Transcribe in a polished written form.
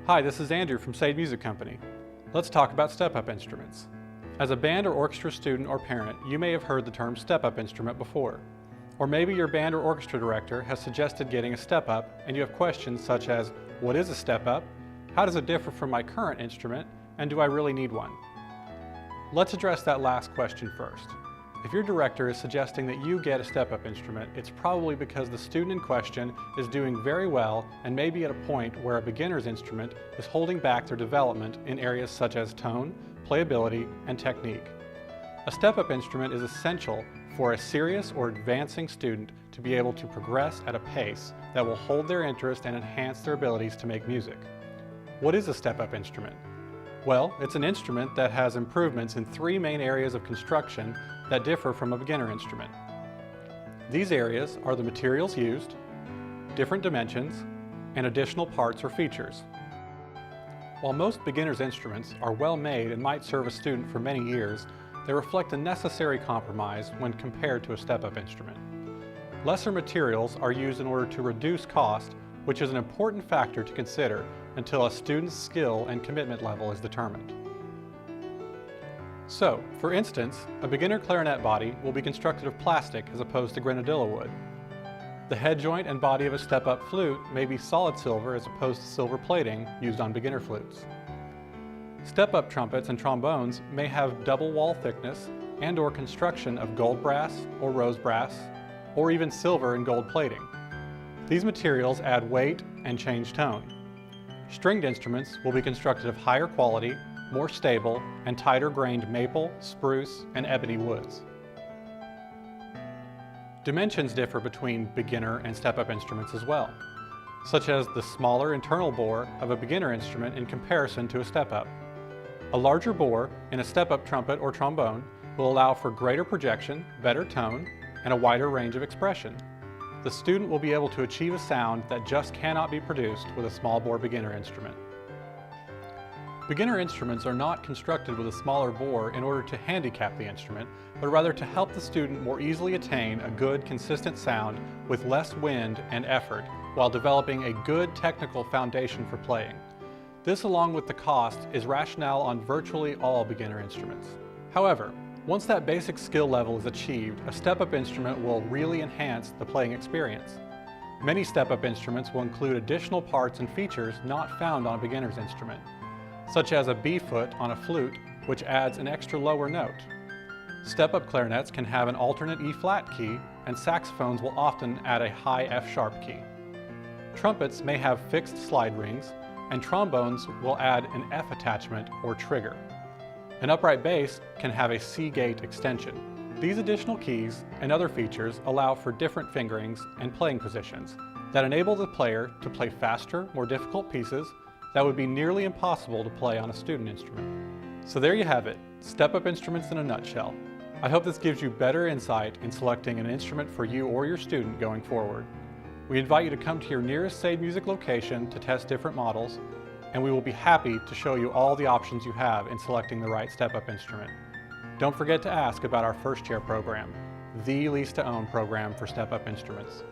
Hi, this is Andrew from Saied Music Company. Let's talk about step-up instruments. As a band or orchestra student or parent, you may have heard the term step-up instrument before. Or maybe your band or orchestra director has suggested getting a step-up and you have questions such as, what is a step-up? How does it differ from my current instrument? And do I really need one? Let's address that last question first. If your director is suggesting that you get a step-up instrument, it's probably because the student in question is doing very well and may be at a point where a beginner's instrument is holding back their development in areas such as tone, playability, and technique. A step-up instrument is essential for a serious or advancing student to be able to progress at a pace that will hold their interest and enhance their abilities to make music. What is a step-up instrument? Well, it's an instrument that has improvements in three main areas of construction that differ from a beginner instrument. These areas are the materials used, different dimensions, and additional parts or features. While most beginner's instruments are well made and might serve a student for many years, they reflect a necessary compromise when compared to a step-up instrument. Lesser materials are used in order to reduce cost, which is an important factor to consider until a student's skill and commitment level is determined. So, for instance, a beginner clarinet body will be constructed of plastic as opposed to grenadilla wood. The head joint and body of a step-up flute may be solid silver as opposed to silver plating used on beginner flutes. Step-up trumpets and trombones may have double wall thickness and/or construction of gold brass or rose brass, or even silver and gold plating. These materials add weight and change tone. Stringed instruments will be constructed of higher quality, more stable, and tighter grained maple, spruce, and ebony woods. Dimensions differ between beginner and step-up instruments as well, such as the smaller internal bore of a beginner instrument in comparison to a step-up. A larger bore in a step-up trumpet or trombone will allow for greater projection, better tone, and a wider range of expression. The student will be able to achieve a sound that just cannot be produced with a small bore beginner instrument. Beginner instruments are not constructed with a smaller bore in order to handicap the instrument, but rather to help the student more easily attain a good, consistent sound with less wind and effort while developing a good technical foundation for playing. This, along with the cost, is rationale on virtually all beginner instruments. However, once that basic skill level is achieved, a step-up instrument will really enhance the playing experience. Many step-up instruments will include additional parts and features not found on a beginner's instrument, such as a B-foot on a flute, which adds an extra lower note. Step-up clarinets can have an alternate E-flat key, and saxophones will often add a high F-sharp key. Trumpets may have fixed slide rings, and trombones will add an F attachment or trigger. An upright bass can have a C-gate extension. These additional keys and other features allow for different fingerings and playing positions that enable the player to play faster, more difficult pieces that would be nearly impossible to play on a student instrument. So there you have it, step-up instruments in a nutshell. I hope this gives you better insight in selecting an instrument for you or your student going forward. We invite you to come to your nearest Saied Music location to test different models, and we will be happy to show you all the options you have in selecting the right step-up instrument. Don't forget to ask about our first chair program, the lease-to-own program for step-up instruments.